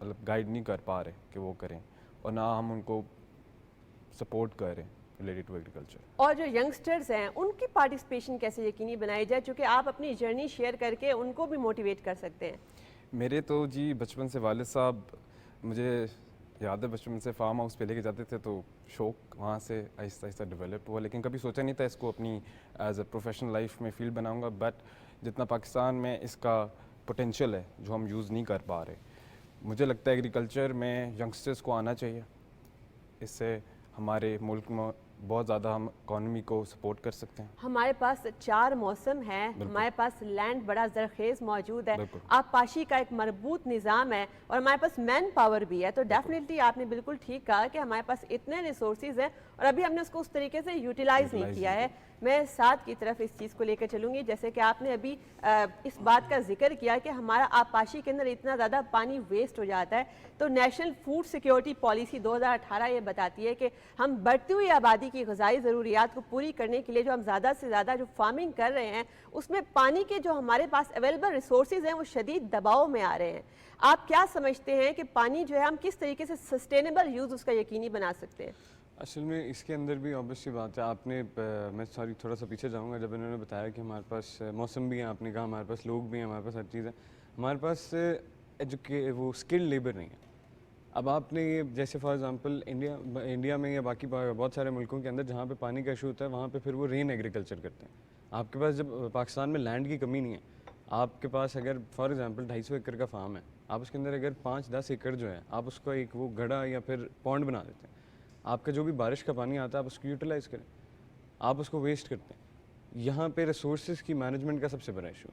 مطلب گائیڈ نہیں کر پا رہے کہ وہ کریں, اور نہ ہم ان کو سپورٹ کر رہے ہیں ریلیٹڈ ٹو ایگریکلچر. اور جو ینگسٹرز ہیں ان کی پارٹیسپیشن کیسے یقینی بنائی جائے, چونکہ آپ اپنی جرنی شیئر کر کے ان کو بھی موٹیویٹ کر سکتے ہیں؟ میرے تو جی بچپن سے والد صاحب, مجھے یاد ہے بچپن سے فارم ہاؤس پہ لے کے جاتے تھے, تو شوق وہاں سے آہستہ آہستہ ڈیولپ ہوا, لیکن کبھی سوچا نہیں تھا اس کو اپنی ایز اے پروفیشنل لائف میں فیلڈ بناؤں گا. بٹ جتنا پاکستان میں اس کا پوٹینشیل ہے جو ہم یوز نہیں کر پا رہے, مجھے لگتا ہے ایگریکلچر میں ینگسٹرز کو آنا چاہیے. اس سے ہمارے ملک میں بہت زیادہ ہم اکانومی کو سپورٹ کر سکتے ہیں. ہمارے پاس 4 موسم ہیں, ہمارے پاس لینڈ بڑا زرخیز موجود ہے, آبپاشی کا ایک مربوط نظام ہے, اور ہمارے پاس مین پاور بھی ہے. تو ڈیفینیٹلی آپ نے بالکل ٹھیک کہا کہ ہمارے پاس اتنے ریسورسز ہیں اور ابھی ہم نے اس کو اس طریقے سے یوٹیلائز نہیں کیا ہے. میں ساتھ کی طرف اس چیز کو لے کر چلوں گی, جیسے کہ آپ نے ابھی اس بات کا ذکر کیا کہ ہمارا آبپاشی کے اندر اتنا زیادہ پانی ویسٹ ہو جاتا ہے. تو نیشنل فوڈ سیکیورٹی پالیسی 2018 یہ بتاتی ہے کہ ہم بڑھتی ہوئی آبادی کی غذائی ضروریات کو پوری کرنے کے لیے جو ہم زیادہ سے زیادہ جو فارمنگ کر رہے ہیں, اس میں پانی کے جو ہمارے پاس اویلیبل ریسورسز ہیں وہ شدید دباؤ میں آ رہے ہیں. آپ کیا سمجھتے ہیں کہ پانی جو ہے ہم کس طریقے سے سسٹینیبل یوز اس کا یقینی بنا سکتے ہیں؟ اصل میں اس کے اندر بھی آبویسلی بات ہے, آپ نے میں تھوڑا سا پیچھے جاؤں گا, جب انہوں نے بتایا کہ ہمارے پاس موسم بھی ہیں, آپ نے کہا ہمارے پاس لوگ بھی ہیں, ہمارے پاس ہر چیز ہے, ہمارے پاس وہ اسکل لیبر نہیں ہے. اب آپ نے یہ جیسے فار ایگزامپل انڈیا میں یا باقی بہت سارے ملکوں کے اندر جہاں پہ پانی کا ایشو ہوتا ہے, وہاں پہ پھر وہ رین ایگریکلچر کرتے ہیں. آپ کے پاس جب پاکستان میں لینڈ کی کمی نہیں ہے, آپ کے پاس اگر فار ایگزامپل 250 ایکڑ کا فارم ہے, آپ اس کے اندر اگر 5-10 ایکڑ جو ہے آپ اس کو ایک وہ گڑھا یا پھر پونڈ بنا دیتے ہیں. آپ کا جو بھی بارش کا پانی آتا ہے آپ اس کو یوٹیلائز کریں, آپ اس کو ویسٹ کرتے ہیں. یہاں پہ ریسورسز کی مینجمنٹ کا سب سے بڑا ایشو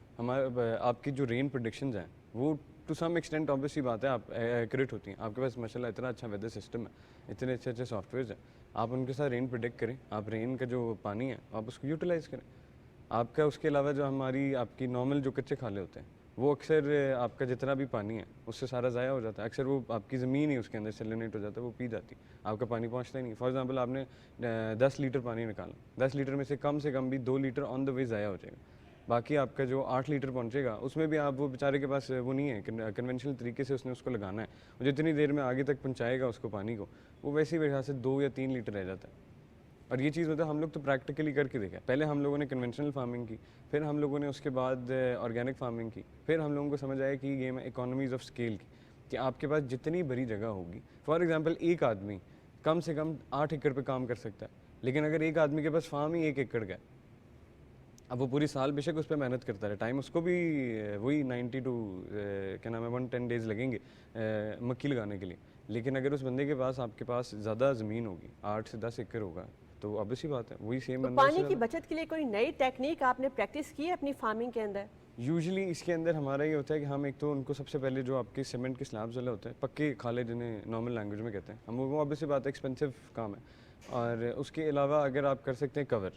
ہے. آپ کی جو رین پریڈکشنز ہیں وہ ٹو سم ایکسٹینٹ آبویسلی بات ہے آپ ایکوریٹ ہوتی ہیں. آپ کے پاس ماشاءاللہ اتنا اچھا ویدر سسٹم ہے, اتنے اچھے سافٹ ویئرز ہیں, آپ ان کے ساتھ رین پریڈکٹ کریں, آپ رین کا جو پانی ہے آپ اس کو یوٹیلائز کریں. آپ کا اس کے علاوہ جو ہماری آپ کی نارمل جو کچے کھالے ہوتے ہیں وہ اکثر آپ کا جتنا بھی پانی ہے اس سے سارا ضائع ہو جاتا ہے. اکثر وہ آپ کی زمین ہی اس کے اندر سیلینیٹ ہو جاتا ہے, وہ پی جاتی, آپ کا پانی پہنچتا ہی نہیں. فار ایگزامپل آپ نے 10 لیٹر پانی نکالا, 10 لیٹر میں سے کم بھی 2 لیٹر آن دا وے ضائع ہو جائے گا. باقی آپ کا جو 8 لیٹر پہنچے گا اس میں بھی آپ وہ بیچارے کے پاس وہ نہیں ہے, کنونشنل طریقے سے اس نے اس کو لگانا ہے, اور جتنی دیر میں آگے تک پہنچائے گا اس کو پانی کو, وہ ویسے ہی میرے خیال سے 2 یا 3 لیٹر رہ جاتا ہے. اور یہ چیز ہم لوگ تو پریکٹیکلی کر کے دیکھا. پہلے ہم لوگوں نے کنونشنل فارمنگ کی, پھر ہم لوگوں نے اس کے بعد آرگینک فارمنگ کی, پھر ہم لوگوں کو سمجھ آیا کہ یہ گیم ہے اکانومیز آف اسکیل کی, کہ آپ کے پاس جتنی بڑی جگہ ہوگی, فار ایگزامپل ایک آدمی کم سے کم 8 ایکڑ پہ کام کر سکتا ہے, لیکن اگر ایک آدمی کے پاس فارم ہی 1 ایکڑ کا ہے, اب وہ پوری سال بے شک اس پہ محنت کرتا رہے, ٹائم اس کو بھی وہی 90 ٹو 110 ڈیز لگیں گے مکھی لگانے کے لیے, لیکن اگر اس بندے کے پاس آپ کے پاس زیادہ زمین ہوگی, 8 سے 10 ایکڑ ہوگا, تو obviously بات ہے وہی سیم بندہ. پانی کی بچت کے لیے کوئی نئی ٹیکنیک آپ نے پریکٹس کی ہے اپنی فارمنگ کے اندر؟ یوزلی اس کے اندر ہمارا یہ ہوتا ہے کہ ہم ایک تو ان کو سب سے پہلے جو آپ کے سیمنٹ کے سلیبز والے ہوتے ہیں, پکے کھالے جنہیں نارمل لینگویج میں کہتے ہیں ہم, وہ obviously بات ہے ایکسپینسو کام ہے. اور اس کے علاوہ اگر آپ کر سکتے ہیں کور.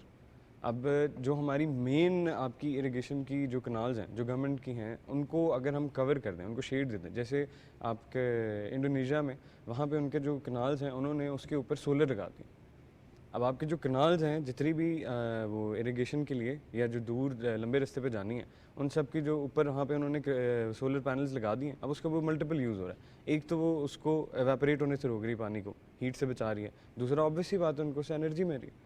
اب جو ہماری مین آپ کی اریگیشن کی جو کنالز ہیں جو گورنمنٹ کی ہیں, ان کو اگر ہم کور کر دیں, ان کو شیڈ دے دیں, جیسے آپ کے انڈونیشیا میں وہاں پہ ان کے جو کنالز ہیں انہوں نے اس کے اوپر سولر لگا دی. اب آپ کے جو کنالز ہیں جتنی بھی وہ اریگیشن کے لیے یا جو دور لمبے راستے پہ جانی ہے, ان سب کی جو اوپر وہاں پہ انہوں نے سولر پینلز لگا دی ہیں. اب اس کا وہ ملٹیپل یوز ہو رہا ہے. ایک تو وہ اس کو ایواپریٹ ہونے سے روک رہی ہے, پانی کو ہیٹ سے بچا رہی ہے. دوسرا obviously بات ہے ان کو سے انرجی مل رہی ہے.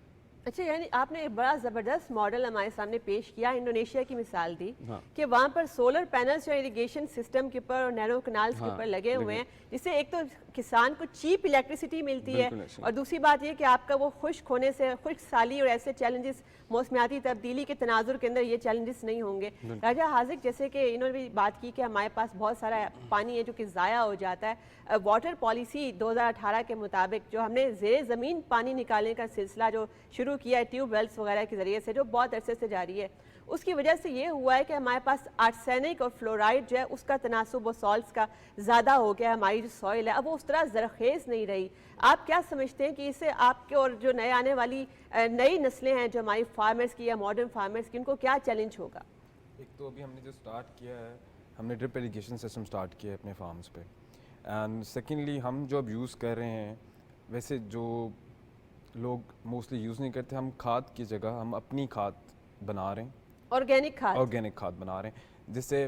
اچھا, یعنی آپ نے ایک بڑا زبردست ماڈل ہمارے سامنے پیش کیا, انڈونیشیا کی مثال دی ہاں. کہ وہاں پر سولر پینلز جو اریگیشن سسٹم کے اوپر اور نیرو کنالز کے اوپر لگے ہوئے ہیں, جس سے ایک تو کسان کو چیپ الیکٹریسٹی ملتی ہے, اور دوسری بات یہ کہ آپ کا وہ خشک ہونے سے, خشک سالی اور ایسے چیلنجز, موسمیاتی تبدیلی کے تناظر کے اندر یہ چیلنجز نہیں ہوں گے. راجہ حاذق, جیسے کہ انہوں نے بھی بات کی کہ ہمارے پاس بہت سارا پانی ہے جو کہ ضائع ہو جاتا ہے. واٹر پالیسی 2018 کے مطابق جو ہم نے زیر زمین پانی نکالنے کا سلسلہ جو شروع کیا ہے ٹیوب ویلز وغیرہ کے ذریعے سے, جو بہت عرصے سے جاری ہے, اس کی وجہ سے یہ ہوا ہے کہ ہمارے پاس آرسینک اور فلورائڈ جو ہے اس کا تناسب و سالٹس کا زیادہ ہو گیا. ہماری جو سوئل ہے اب وہ اس طرح زرخیز نہیں رہی. آپ کیا سمجھتے ہیں کہ اس سے آپ کے اور جو نئے آنے والی نئی نسلیں ہیں جو ہماری فارمرز کی یا ماڈرن فارمرز کی, ان کو کیا چیلنج ہوگا؟ ایک تو ابھی ہم نے جو سٹارٹ کیا ہے, ہم نے ڈرپ اریگیشن سسٹم سٹارٹ کیا ہے اپنے فارمز پہ. اینڈ سیکنڈلی ہم جو اب یوز کر رہے ہیں, ویسے جو لوگ موسٹلی یوز نہیں کرتے, ہم کھاد کی جگہ ہم اپنی کھاد بنا رہے ہیں, آرگینک کھاد بنا رہے ہیں, جس سے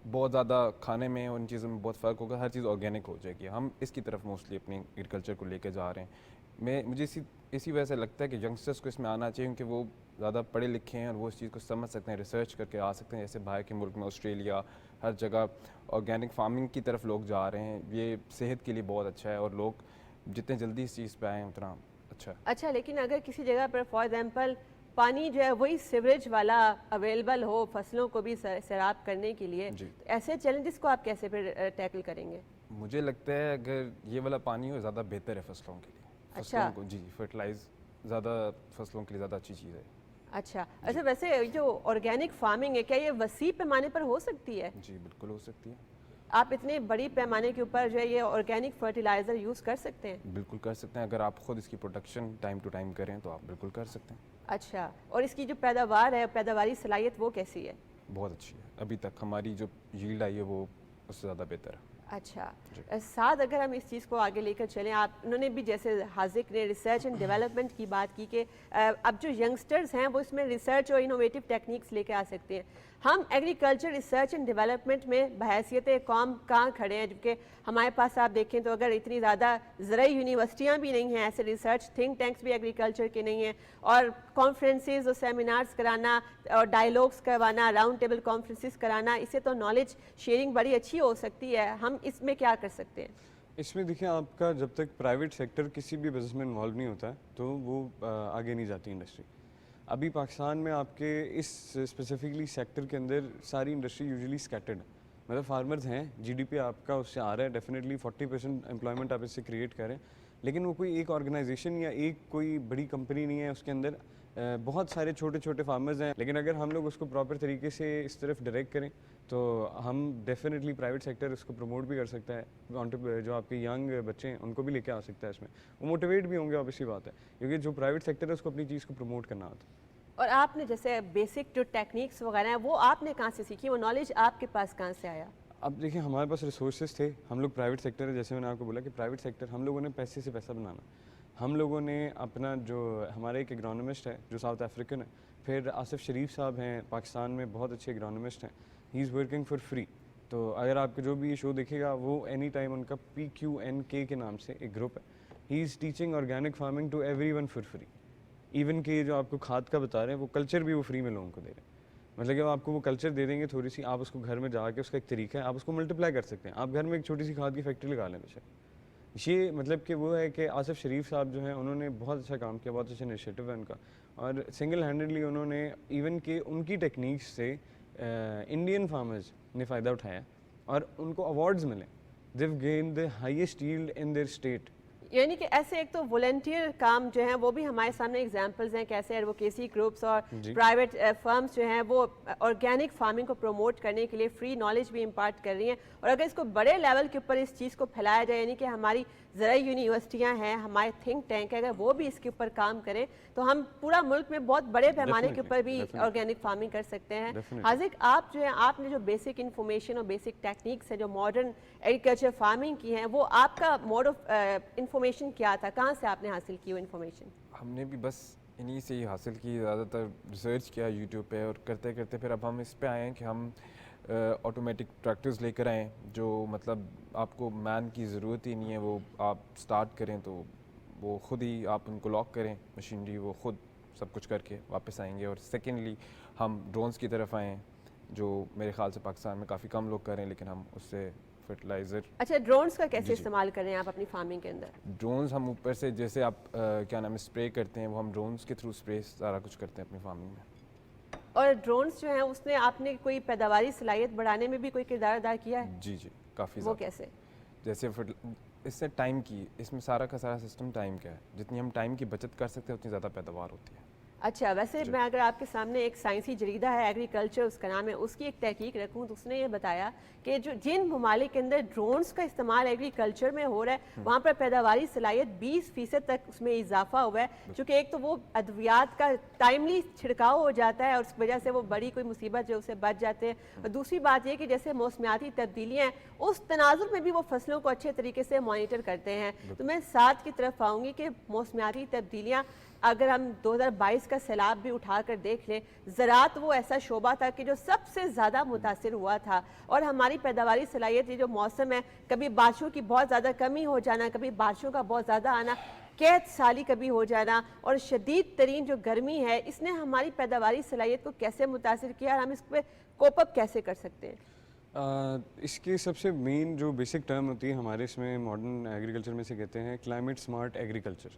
بہت زیادہ کھانے میں اور ان چیزوں میں بہت فرق ہوگا, ہر چیز آرگینک ہو جائے گی. ہم اس کی طرف موسٹلی اپنی ایگریکلچر کو لے کے جا رہے ہیں. مجھے اسی وجہ سے لگتا ہے کہ ینگسٹرس کو اس میں آنا چاہیے, کیونکہ وہ زیادہ پڑھے لکھے ہیں اور وہ اس چیز کو سمجھ سکتے ہیں, ریسرچ کر کے آ سکتے ہیں. جیسے باہر کے ملک میں آسٹریلیا, ہر جگہ آرگینک فارمنگ کی طرف لوگ جا رہے ہیں. یہ صحت کے لیے بہت اچھا ہے, اور لوگ جتنے جلدی اس چیز پہ آئیں اتنا اچھا ہے. اچھا, لیکن اگر کسی جگہ پر فار ایگزامپل پانی جو ہے وہی سیوریج والا اویلیبل ہو فصلوں کو بھی سیراب کرنے کے لیے, ایسے چیلنجز کو آپ کیسے پھر ٹیکل کریں گے؟ مجھے لگتا ہے اگر یہ والا پانی ہو زیادہ بہتر ہے فصلوں کے لیے. فصلوں کو جی فرٹیلائز زیادہ فصلوں کے لیے زیادہ اچھی چیز ہے. اچھا, ویسے جو آرگینک فارمنگ ہے کیا یہ وسیع پیمانے پر ہو سکتی ہے؟ جی بالکل ہو سکتی ہے. آپ اتنے بڑی پیمانے کے اوپر جو ہے یہ آرگینک فرٹیلائزر یوز کر سکتے ہیں؟ بالکل کر سکتے ہیں, اگر آپ خود اس کی پروڈکشن ٹائم ٹو ٹائم کریں تو آپ بالکل کر سکتے ہیں. اچھا, اور اس کی جو پیداوار ہے, پیداواری صلاحیت وہ کیسی ہے؟ بہت اچھی ہے. ابھی تک ہماری جو ییلڈ آئی ہے وہ اس سے زیادہ بہتر ہے. اچھا, ساتھ اگر ہم اس چیز کو آگے لے کر چلیں, انہوں نے بھی جیسے حاذق نے ریسرچ اینڈ ڈیولپمنٹ کی بات کی کہ اب جو ینگسٹرز ہیں وہ اس میں ریسرچ اور انوویٹو ٹیکنیکس لے کے آ سکتے ہیں. ہم ایگریکلچر ریسرچ اینڈ ڈیولپمنٹ میں بحیثیت قوم کہاں کھڑے ہیں؟ جبکہ ہمارے پاس آپ دیکھیں تو اگر اتنی زیادہ زرعی یونیورسٹیاں بھی نہیں ہیں, ایسے ریسرچ تھنک ٹینکس بھی ایگریکلچر کے نہیں ہیں, اور کانفرنسز اور سیمینارز کرانا اور ڈائیلاگس کروانا, راؤنڈ ٹیبل کانفرنسز کرانا, اس سے تو نالج شیئرنگ بڑی اچھی ہو سکتی ہے. ہم اس میں کیا کر سکتے ہیں؟ اس میں دیکھیں, آپ کا جب تک پرائیویٹ سیکٹر کسی بھی بزنس میں انوالو نہیں ہوتا ہے تو وہ آگے نہیں جاتی انڈسٹری. ابھی پاکستان میں آپ کے اس اسپیسیفکلی سیکٹر کے اندر ساری انڈسٹری یوزلی اسکیٹرڈ ہے. مطلب فارمرز ہیں, جی ڈی پی آپ کا اس سے آ رہا ہے, ڈیفینیٹلی 40% امپلائمنٹ آپ اس سے کریٹ کریں, لیکن وہ کوئی ایک آرگنائزیشن یا ایک کوئی بڑی کمپنی نہیں ہے. اس کے اندر بہت سارے چھوٹے چھوٹے فارمرز ہیں, لیکن اگر ہم لوگ اس کو پراپر طریقے سے اس طرف ڈائریکٹ کریں تو ہم ڈیفینیٹلی پرائیویٹ سیکٹر اس کو پروموٹ بھی کر سکتا ہے. جو آپ کے ینگ بچے ہیں ان کو بھی لے کے آ سکتا ہے اس میں, وہ موٹیویٹ بھی ہوں گے. obviously بات ہے, کیونکہ جو پرائیویٹ سیکٹر ہے اس کو اپنی چیز کو پروموٹ کرنا ہوتا ہے. اور آپ نے جیسے بیسک جو ٹیکنیکس وغیرہ ہیں وہ آپ نے کہاں سے سیکھی, وہ نالج آپ کے پاس کہاں سے آیا؟ اب دیکھیں, ہمارے پاس ریسورسز تھے, ہم لوگ پرائیویٹ سیکٹر ہے, جیسے میں نے آپ کو بولا کہ پرائیویٹ سیکٹر ہم لوگوں نے پیسے سے پیسہ بنانا. ہم لوگوں نے اپنا جو ہمارے ایک اگرونومسٹ ہے جو ساؤتھ افریقن ہے, پھر آصف شریف صاحب ہیں پاکستان میں بہت اچھے اگرونومسٹ ہیں, ہی از ورکنگ فار فری. تو اگر آپ کو جو بھی یہ شو دیکھے گا وہ اینی ٹائم ان کا PQNK کے نام سے ایک گروپ ہے, he is teaching organic farming to everyone for free. Even کہ جو آپ کو کھاد کا بتا رہے ہیں وہ کلچر بھی وہ فری میں لوگوں کو دے رہے ہیں. مطلب کہ وہ آپ کو وہ کلچر دے دیں گے تھوڑی سی, آپ اس کو گھر میں جا کے, اس کا ایک طریقہ ہے, آپ اس کو ملٹیپلائی کر سکتے ہیں. آپ گھر میں ایک چھوٹی سی کھاد کی فیکٹری لگا لیں بے شک. یہ مطلب کہ وہ ہے کہ آصف شریف صاحب جو ہیں انہوں نے بہت اچھا کام کیا, بہت اچھا انیشیٹو ہے ان کا, اور سنگل ہینڈڈلی انہوں نے ایون کہ ان کی ٹیکنیکس سے انڈین فارمرز نے فائدہ اٹھایا اور ان کو ایوارڈز ملے. They gain the highest yield in their state. یعنی کہ ایسے ایک تو والنٹیئر کام جو ہیں وہ بھی ہمارے سامنے ایگزامپلز ہیں, کیسے ایڈوکیسی گروپس اور پرائیویٹ فرمز جو ہیں وہ آرگینک فارمنگ کو پروموٹ کرنے کے لیے فری نالج بھی امپارٹ کر رہی ہیں. اور اگر اس کو بڑے لیول کے اوپر اس چیز کو پھیلایا جائے, یعنی کہ ہماری زرعی یونیورسٹیاں ہیں, ہمارے تھنک ٹینک ہے, اگر وہ بھی اس کے اوپر کام کریں تو ہم پورا ملک میں بہت بڑے پیمانے کے اوپر بھی آرگینک فارمنگ کر سکتے ہیں. حاذق, آپ جو ہیں آپ نے جو بیسک انفارمیشن اور بیسک ٹیکنیکس ہیں جو ماڈرن ایگریکلچر فارمنگ کی ہیں, وہ آپ کا موڈ آف انفارمیشن کیا تھا, کہاں سے آپ نے حاصل کی وہ انفارمیشن؟ ہم نے بھی بس انہی سے ہی حاصل کی, زیادہ تر ریسرچ کیا یوٹیوب پہ, اور کرتے کرتے پھر اب ہم اس پہ آئے ہیں کہ ہم آٹومیٹک ٹریکٹرز لے کر آئیں جو مطلب آپ کو مین کی ضرورت ہی نہیں ہے, وہ آپ سٹارٹ کریں تو وہ خود ہی آپ ان کو لاک کریں مشینری, وہ خود سب کچھ کر کے واپس آئیں گے. اور سیکنڈلی ہم ڈرونز کی طرف آئیں جو میرے خیال سے پاکستان میں کافی کم لوگ کر رہے ہیں, لیکن ہم اس سے فرٹیلائزر. اچھا, ڈرونز کا کیسے استعمال کر رہے ہیں آپ اپنی فارمنگ کے اندر؟ ڈرونز ہم اوپر سے جیسے آپ کیا نام ہے اسپرے کرتے ہیں, وہ ہم ڈرونز کے تھرو اسپرے سارا کچھ کرتے ہیں اپنی فارمنگ میں. اور ڈرونز جو ہیں اس نے آپ نے کوئی پیداواری صلاحیت بڑھانے میں بھی کوئی کردار ادا کیا ہے؟ جی کافی. وہ کیسے؟ جیسے اس سے ٹائم کی, اس میں سارا کا سارا سسٹم ٹائم کا ہے, جتنی ہم ٹائم کی بچت کر سکتے ہیں اتنی زیادہ پیداوار ہوتی ہے. اچھا, ویسے میں اگر آپ کے سامنے ایک سائنسی جریدہ ہے ایگریکلچر, اس کا نام ہے, اس کی ایک تحقیق رکھوں تو اس نے یہ بتایا کہ جو جن ممالک کے اندر ڈرونز کا استعمال ایگریکلچر میں ہو رہا ہے وہاں پر پیداواری صلاحیت 20% تک اس میں اضافہ ہوا ہے. چونکہ ایک تو وہ ادویات کا ٹائملی چھڑکاؤ ہو جاتا ہے اور اس وجہ سے وہ بڑی کوئی مصیبت جو اسے بچ جاتے ہیں, اور دوسری بات یہ کہ جیسے موسمیاتی تبدیلیاں ہیں اس تناظر میں بھی وہ فصلوں کو اچھے طریقے سے مانیٹر کرتے ہیں. تو میں ساتھ کی طرف آؤں گی کہ موسمیاتی تبدیلیاں اگر ہم 2022 کا سیلاب بھی اٹھا کر دیکھ لیں، زراعت وہ ایسا شعبہ تھا کہ جو سب سے زیادہ متاثر ہوا تھا، اور ہماری پیداواری صلاحیت یہ جو موسم ہے، کبھی بارشوں کی بہت زیادہ کمی ہو جانا، کبھی بارشوں کا بہت زیادہ آنا، قحط سالی کبھی ہو جانا، اور شدید ترین جو گرمی ہے، اس نے ہماری پیداواری صلاحیت کو کیسے متاثر کیا اور ہم اس پہ کوپ اپ کیسے کر سکتے ہیں؟ اس کی سب سے مین جو بیسک ٹرم ہوتی ہے ہمارے اس میں ماڈرن ایگریکلچر میں سے کہتے ہیں کلائمیٹ سمارٹ ایگریکلچر،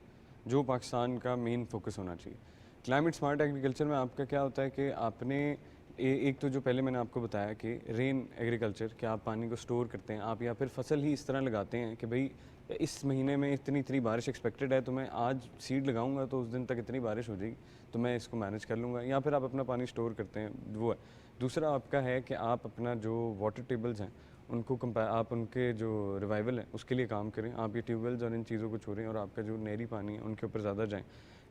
جو پاکستان کا مین فوکس ہونا چاہیے۔ کلائمیٹ سمارٹ ایگریکلچر میں آپ کا کیا ہوتا ہے کہ آپ نے ایک تو جو پہلے میں نے آپ کو بتایا کہ رین ایگریکلچر، کہ آپ پانی کو سٹور کرتے ہیں آپ، یا پھر فصل ہی اس طرح لگاتے ہیں کہ بھئی اس مہینے میں اتنی بارش ایکسپیکٹڈ ہے تو میں آج سیڈ لگاؤں گا تو اس دن تک اتنی بارش ہو جائے گی تو میں اس کو مینیج کر لوں گا، یا پھر آپ اپنا پانی سٹور کرتے ہیں، وہ ہے۔ دوسرا آپ کا ہے کہ آپ اپنا جو واٹر ٹیبلز ہیں ان کو آپ ان کے جو ریوائول ہیں اس کے لیے کام کریں، آپ یہ ٹیوب ویلز اور ان چیزوں کو چھوڑیں اور آپ کا جو نہری پانی ہے ان کے اوپر زیادہ جائیں۔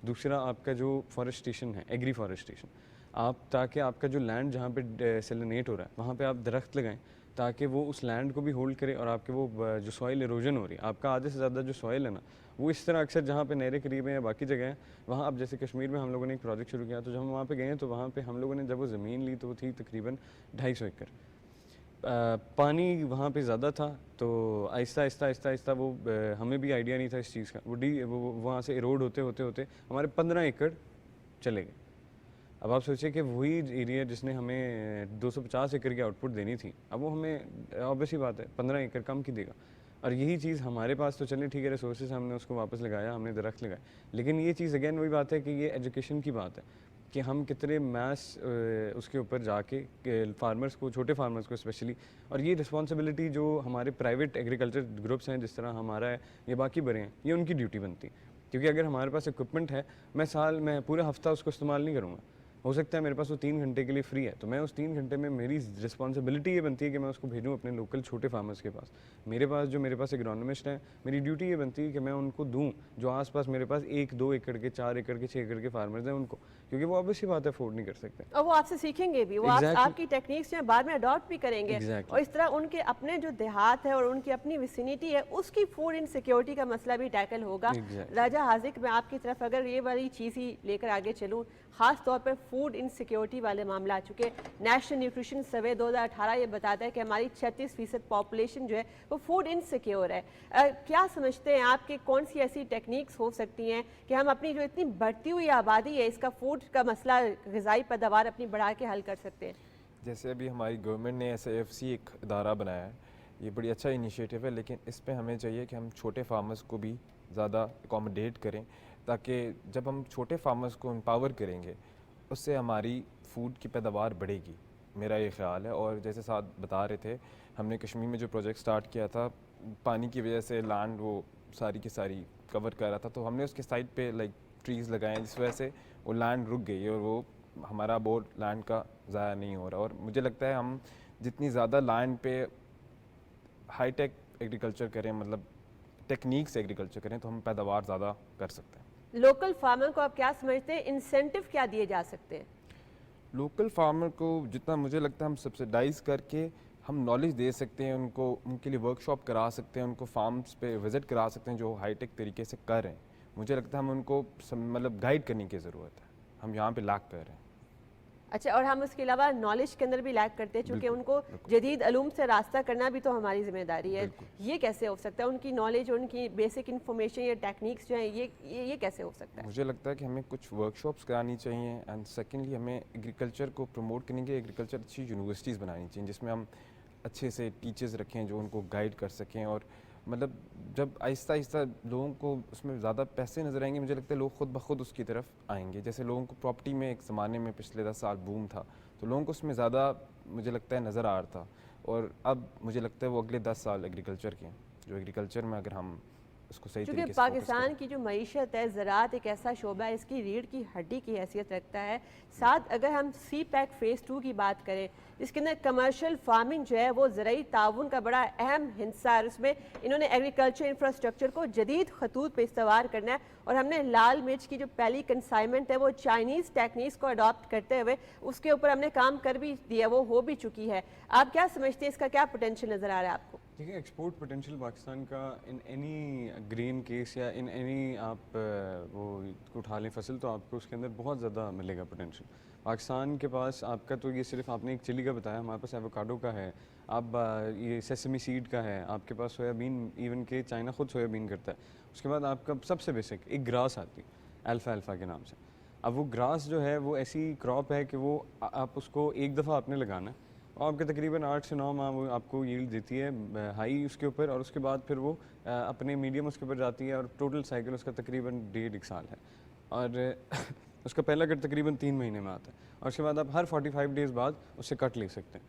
دوسرا آپ کا جو فارسٹیشن ہے، ایگری فارسٹیشن، آپ تاکہ آپ کا جو لینڈ جہاں پہ سیلینیٹ ہو رہا ہے وہاں پہ آپ درخت لگائیں تاکہ وہ اس لینڈ کو بھی ہولڈ کرے، اور آپ کے وہ جو سوائل ایروجن ہو رہی ہے، آپ کا آدھے سے زیادہ جو سوائل ہے نا وہ اس طرح اکثر جہاں پہ نہریں قریب ہیں یا باقی جگہ ہیں وہاں، اب جیسے کشمیر میں ہم لوگوں نے ایک پروجیکٹ شروع کیا، تو جب ہم وہاں پہ گئے ہیں تو وہاں پہ ہم لوگوں نے جب وہ زمین لی تو وہ تھی تقریباً 250 ایکڑ، پانی وہاں پہ زیادہ تھا، تو آہستہ آہستہ وہ ہمیں بھی آئیڈیا نہیں تھا اس چیز کا، وہ وہاں سے ایروڈ ہوتے ہمارے 15 ایکڑ چلے گئے۔ اب آپ سوچیں کہ وہی ایریا جس نے ہمیں 250 ایکڑ کی آؤٹ پٹ دینی تھی، اب وہ ہمیں آبویس ہی بات ہے 15 ایکڑ کم کی دے گا، اور یہی چیز ہمارے پاس تو چلیں ٹھیک ہے ریسورسز ہم نے اس کو واپس لگایا، ہم نے درخت لگائے، لیکن یہ چیز اگین وہی بات ہے کہ یہ ایجوکیشن کی بات ہے کہ ہم کتنے میس اس کے اوپر جا کے فارمرز کو، چھوٹے فارمرز کو اسپیشلی، اور یہ رسپانسبلٹی جو ہمارے پرائیویٹ ایگریکلچر گروپس ہیں جس طرح ہمارا ہے یا باقی بڑے ہیں، یہ ان کی ڈیوٹی بنتی ہے، کیونکہ اگر ہمارے پاس اکوپمنٹ ہے، میں پورے ہفتہ اس کو استعمال نہیں کروں گا، ہو سکتا ہے میرے پاس وہ 3 گھنٹے کے لیے فری ہے، تو میں اس 3 گھنٹے میں میری رسپانسبلٹی یہ بنتی ہے کہ میں اس کو بھیجوں اپنے لوکل چھوٹے فارمرز کے پاس، میرے پاس اگرونومسٹ ہیں، میری ڈیوٹی یہ بنتی ہے کہ میں ان کو دوں جو آس پاس میرے پاس 1-2 ایکڑ کے 4 ایکڑ کے 6 ایکڑ کے فارمرز ہیں ان کو، کیونکہ وہ obvious سی بات ہے افورڈ نہیں کر سکتے، اور وہ آپ سے سیکھیں گے بھی، وہ آپ کی ٹیکنیکس جو ہیں بعد میں اڈاپٹ بھی کریں گے، اور اس طرح ان کے اپنے جو دیہات ہے اور ان کی اپنی ویسینٹی ہے اس کی فوڈ انسیکیورٹی کا مسئلہ بھی ٹیکل ہوگا۔ راجہ حاذق، میں آپ کی طرف اگر یہ والی چیز ہی لے کر آگے چلوں، خاص طور پر فوڈ انسیکیورٹی والے معاملہ، چونکہ نیشنل نیوٹریشن سروے 2018 یہ بتاتا ہے کہ ہماری 36% پاپولیشن جو ہے وہ فوڈ انسیکیور ہے۔ کیا سمجھتے ہیں آپ کہ کون سی ایسی ٹیکنیکس ہو سکتی ہیں کہ ہم اپنی جو اتنی بڑھتی ہوئی آبادی ہے اس کا فوڈ کا مسئلہ، غذائی پیداوار اپنی بڑھا کے حل کر سکتے ہیں؟ جیسے ابھی ہماری گورنمنٹ نے SAFC ایک ادارہ بنایا ہے، یہ بڑی اچھا انیشیٹو ہے، لیکن اس پہ ہمیں چاہیے کہ ہم چھوٹے فارمرز کو بھی زیادہ اکوموڈیٹ کریں، تاکہ جب ہم چھوٹے فارمرز کو امپاور کریں گے اس سے ہماری فوڈ کی پیداوار بڑھے گی، میرا یہ خیال ہے۔ اور جیسے ساتھ بتا رہے تھے، ہم نے کشمیر میں جو پروجیکٹ سٹارٹ کیا تھا، پانی کی وجہ سے لینڈ وہ ساری کی ساری کور کر رہا تھا، تو ہم نے اس کے سائڈ پہ ٹریز لگائے ہیں، جس وجہ سے وہ لینڈ رک گئی اور وہ ہمارا بورڈ لینڈ کا ضائع نہیں ہو رہا۔ اور مجھے لگتا ہے ہم جتنی زیادہ لینڈ پہ ہائی ٹیک ایگریکلچر کریں، مطلب ٹیکنیکس ایگریکلچر کریں، تو ہم پیداوار زیادہ کر سکتے ہیں۔ لوکل فارمر کو آپ کیا سمجھتے ہیں انسینٹیو کیا دیے جا سکتے ہیں؟ لوکل فارمر کو جتنا مجھے لگتا ہے ہم سبسیڈائز کر کے ہم نالج دے سکتے ہیں، ان کو ان کے لیے ورک شاپ کرا سکتے ہیں، ان کو فارمز پہ وزٹ کرا سکتے ہیں جو ہائی ٹیک طریقے سے کر رہے ہیں۔ مجھے لگتا ہے ہم ان کو مطلب گائیڈ کرنے کی ضرورت ہے، ہم یہاں پہ لیک کر رہے ہیں۔ اچھا، اور ہم اس کے علاوہ نالج کے اندر بھی لیک کرتے ہیں، چونکہ ان کو جدید علوم سے راستہ کرنا بھی تو ہماری ذمہ داری ہے۔ یہ کیسے ہو سکتا ہے؟ ان کی نالج، ان کی بیسک انفارمیشن یا ٹیکنیکس جو ہیں یہ کیسے ہو سکتا ہے؟ مجھے لگتا ہے کہ ہمیں کچھ ورک شاپس کرانی چاہیے، اینڈ سیکنڈلی ہمیں ایگریکلچر کو پروموٹ کرنے کے ایگریکلچر اچھی یونیورسٹیز بنانی چاہیے جس میں ہم اچھے سے ٹیچرز رکھیں جو ان کو گائیڈ کر سکیں، اور مطلب جب آہستہ آہستہ لوگوں کو اس میں زیادہ پیسے نظر آئیں گے، مجھے لگتا ہے لوگ خود بخود اس کی طرف آئیں گے۔ جیسے لوگوں کو پراپرٹی میں ایک زمانے میں پچھلے 10 سال بوم تھا، تو لوگوں کو اس میں زیادہ مجھے لگتا ہے نظر آ رہا تھا، اور اب مجھے لگتا ہے وہ اگلے 10 سال ایگریکلچر کے ہیں، جو ایگریکلچر میں اگر ہم اس کو صحیح طریقے سے چونکہ پاکستان کی جو معیشت ہے، زراعت ایک ایسا شعبہ ہے، اس کی ریڑھ کی ہڈی کی حیثیت رکھتا ہے۔ ساتھ اگر ہم سی پیک فیز 2 کی بات کریں، اس کے اندر کمرشل فارمنگ جو ہے وہ زرعی تعاون کا بڑا اہم حصہ ہے، اس میں انہوں نے ایگریکلچر انفراسٹرکچر کو جدید خطوط پہ استوار کرنا ہے، اور ہم نے لال مرچ کی جو پہلی کنسائنمنٹ ہے وہ چائنیز ٹیکنیکس کو اڈاپٹ کرتے ہوئے اس کے اوپر ہم نے کام کر بھی دیا، وہ ہو بھی چکی ہے۔ آپ کیا سمجھتے ہیں اس کا کیا پوٹینشیل نظر آ رہا ہے آپ کو؟ دیکھیے ایکسپورٹ پوٹینشیل پاکستان کا ان اینی گرین کیس یا ان اینی آپ وہ اٹھا لیں فصل تو آپ کو اس کے اندر بہت زیادہ ملے گا پوٹینشیل. پاکستان کے پاس آپ کا تو یہ صرف آپ نے ایک چلی کا بتایا, ہمارے پاس ایووکاڈو کا ہے, آپ یہ سیسمی سیڈ کا ہے, آپ کے پاس سویا بین, ایون کہ چائنا خود سویا بین کرتا ہے. اس کے بعد آپ کا سب سے بیسک ایک گراس آتی ہے الفا کے نام سے. اب وہ گراس جو ہے وہ ایسی کراپ ہے کہ وہ آپ اس کو ایک دفعہ آپ نے لگانا ہے اور آپ کے تقریباً 8 سے 9 ماہ وہ آپ کو ییلڈ دیتی ہے ہائی اس کے اوپر, اور اس کے بعد پھر وہ اپنے میڈیم اس کے اوپر جاتی ہے, اور ٹوٹل سائیکل اس کا تقریباً 1.5 سال ہے, اور اس کا پہلا کٹ تقریباً 3 مہینے میں آتا ہے, اور اس کے بعد آپ ہر 45 ڈیز بعد اس سے کٹ لے سکتے ہیں.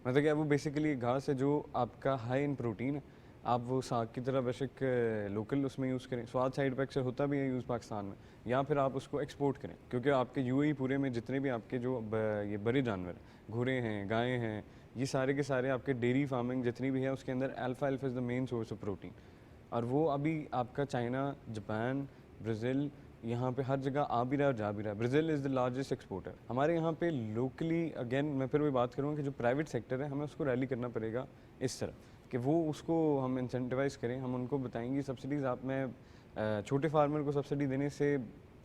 مطلب کہ وہ بیسیکلی گھاس ہے جو آپ کا ہائی ان پروٹین ہے. آپ وہ ساگ کی طرح بے شک لوکل اس میں یوز کریں, سواد سائڈ پہ اکثر ہوتا بھی ہے یوز پاکستان میں, یا پھر آپ اس کو ایکسپورٹ کریں, کیونکہ آپ کے UAE پورے میں جتنے بھی آپ کے جو یہ بڑے جانور ہیں, گھوڑے ہیں, گائیں ہیں, یہ سارے کے سارے آپ کے ڈیری فارمنگ جتنی بھی ہے اس کے اندر alpha is the main source of protein. اور وہ ابھی آپ کا چائنا, جاپان, برازیل, یہاں پہ ہر جگہ آ بھی رہا ہے اور جا بھی رہا ہے. Brazil is the largest exporter. ہمارے یہاں پہ لوکلی اگین میں پھر وہی بات کروں کہ جو پرائیویٹ سیکٹر ہے ہمیں اس کو ریلی کرنا پڑے گا اس طرح کہ وہ اس کو ہم انسینٹیوائز کریں. ہم ان کو بتائیں گے سبسڈیز, آپ میں چھوٹے فارمر کو سبسڈی دینے سے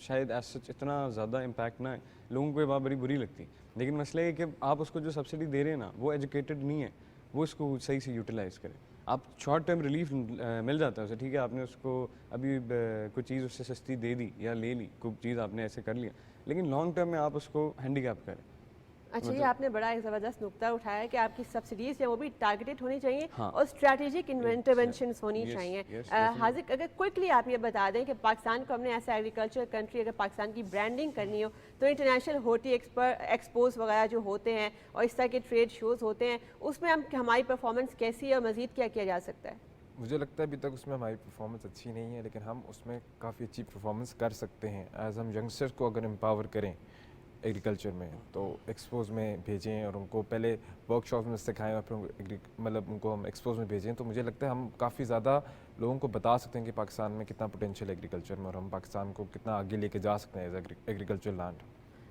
شاید ایز سچ اتنا زیادہ امپیکٹ نہ ہے, لوگوں کو یہ بات بڑی بری لگتی, لیکن مسئلہ یہ کہ آپ اس کو جو سبسڈی دے رہے ہیں نا وہ ایجوکیٹڈ نہیں ہے, وہ اس کو صحیح سے یوٹیلائز کریں. آپ شارٹ ٹرم ریلیف مل جاتا ہے اسے, ٹھیک ہے آپ نے اس کو ابھی کوئی چیز اس سے سستی دے دی یا لے لی, کوئی چیز آپ نے ایسے کر لیا, لیکن لانگ ٹرم میں آپ اس کو ہینڈی کیپ کریں. اچھا, یہ آپ نے بڑا ایک زبردست نقطہ اٹھایا ہے کہ آپ کی سبسڈیز جو وہ بھی ٹارگیٹڈ ہونی چاہیے اور اسٹریٹجک انٹرونشنس ہونی چاہیے. حاذق اگر کوئکلی آپ یہ بتا دیں کہ پاکستان کو ہم نے ایسا ایگریکلچر کنٹری اگر پاکستان کی برانڈنگ کرنی ہو تو انٹرنیشنل ہوٹی ایکسپوز وغیرہ جو ہوتے ہیں اور اس طرح کے ٹریڈ شوز ہوتے ہیں, اس میں ہماری پرفارمنس کیسی ہے اور مزید کیا کیا جا سکتا ہے؟ مجھے لگتا ہے ابھی تک اس میں ہماری پرفارمنس اچھی نہیں ہے, لیکن ہم اس میں کافی اچھی پرفارمنس کر سکتے ہیں. ایز ہم ینگسٹرس کو اگر امپاور کریں ایگریکلچر میں تو ایکسپوز میں بھیجیں اور ان کو پہلے ورک شاپ میں سکھائیں اور پھر مطلب ان کو ہم ایکسپوز میں بھیجیں, تو مجھے لگتا ہے ہم کافی زیادہ لوگوں کو بتا سکتے ہیں کہ پاکستان میں کتنا پوٹینشیل ایگریکلچر میں, اور ہم پاکستان کو کتنا آگے لے کے جا سکتے ہیں ایز ایگریکلچر لینڈ.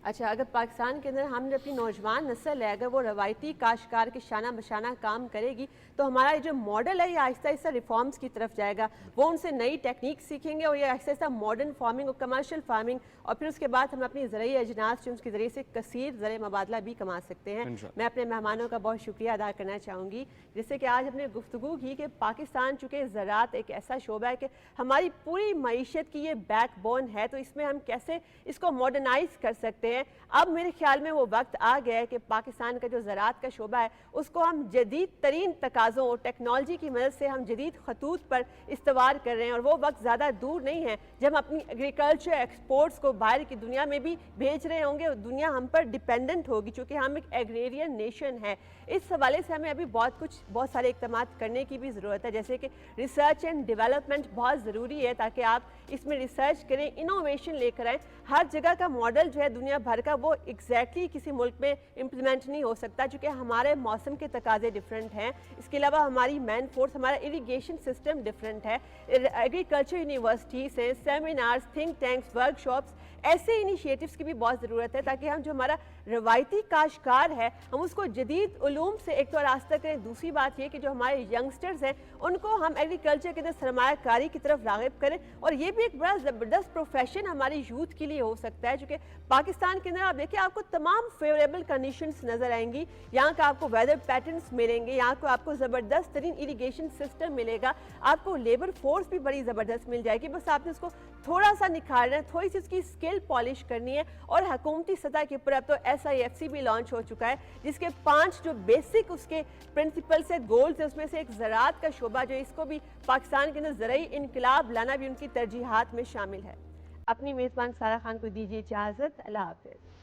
اچھا, اگر پاکستان کے اندر ہم نے اپنی نوجوان نسل ہے اگر وہ روایتی کاشتکار کے شانہ بشانہ کام کرے گی تو ہمارا جو ماڈل ہے یہ آہستہ آہستہ ریفارمز کی طرف جائے گا. وہ ان سے نئی ٹیکنیک سیکھیں گے اور یہ آہستہ آہستہ ماڈرن فارمنگ اور کمرشل فارمنگ, اور پھر اس کے بعد ہم اپنی زرعی اجناس کے ذریعے سے کثیر زرعی مبادلہ بھی کما سکتے ہیں. میں اپنے مہمانوں کا بہت شکریہ ادا کرنا چاہوں گی جس سے کہ آج ہم نے گفتگو کی کہ پاکستان چونکہ زراعت ایک ایسا شعبہ ہے کہ ہماری پوری معیشت کی یہ بیک بون ہے, تو اس میں ہم کیسے اس کو ماڈرنائز کر سکتے ہیں. اب میرے خیال میں وہ وقت آ گیا ہے کہ پاکستان کا جو زراعت کا شعبہ ہے اس کو ہم جدید ترین تقاضوں اور ٹیکنالوجی کی مدد سے ہم جدید خطوط پر استوار کر رہے ہیں, اور وہ وقت زیادہ دور نہیں ہے جب ہم اپنی ایگریکلچر ایکسپورٹس کو باہر کی دنیا میں بھی بھیج رہے ہوں گے اور دنیا ہم پر ڈیپینڈنٹ ہوگی چونکہ ہم ایک ایگریرین نیشن ہے. اس حوالے سے ہمیں ابھی بہت سارے اقدامات کرنے کی بھی ضرورت ہے, جیسے کہ ریسرچ اینڈ ڈیولپمنٹ بہت ضروری ہے تاکہ آپ اس میں ریسرچ کریں, انوویشن لے کر آئیں. ہر جگہ کا ماڈل جو ہے دنیا بھر کا وہ ایگزیکٹلی کسی ملک میں امپلیمنٹ نہیں ہو سکتا چونکہ ہمارے موسم کے تقاضے ڈفرینٹ ہیں. اس کے علاوہ ہماری مین فورس, ہمارا اریگیشن سسٹم ڈفرینٹ ہے. ایگریکلچر یونیورسٹیز ہیں, seminars, think tanks, work shops, ایسے انیشیٹوز کی بھی بہت ضرورت ہے تاکہ ہم جو ہمارا روایتی کاشتکار ہے ہم اس کو جدید علوم سے ایک تو آراستہ کریں. دوسری بات یہ کہ جو ہمارے ینگسٹرز ہیں ان کو ہم ایگریکلچر کے اندر سرمایہ کاری کی طرف راغب کریں, اور یہ بھی ایک بڑا زبردست پروفیشن ہماری یوتھ کے لیے ہو سکتا ہے چونکہ پاکستان کے اندر آپ دیکھیں آپ کو تمام فیوریبل کنڈیشنز نظر آئیں گی. یہاں کا آپ کو ویدر پیٹرنز ملیں گے, یہاں کو آپ کو زبردست ترین اریگیشن سسٹم ملے گا, آپ کو لیبر فورس بھی بڑی زبردست مل جائے گی. بس آپ نے اس کو تھوڑا سا نکھارنا ہے, تھوڑی سی اس کی اسکل پالش کرنی ہے. اور حکومتی سطح کے اوپر اب تو SIFC بھی لانچ ہو چکا ہے جس کے 5 جو بیسک اس کے پرنسپلز ہے, گولز ہے, اس میں سے ایک زراعت کا شعبہ جو اس کو بھی پاکستان کے اندر زرعی انقلاب لانا بھی ان کی ترجیحات میں شامل ہے. اپنی میزبان سارہ خان کو دیجیے اجازت. اللہ حافظ.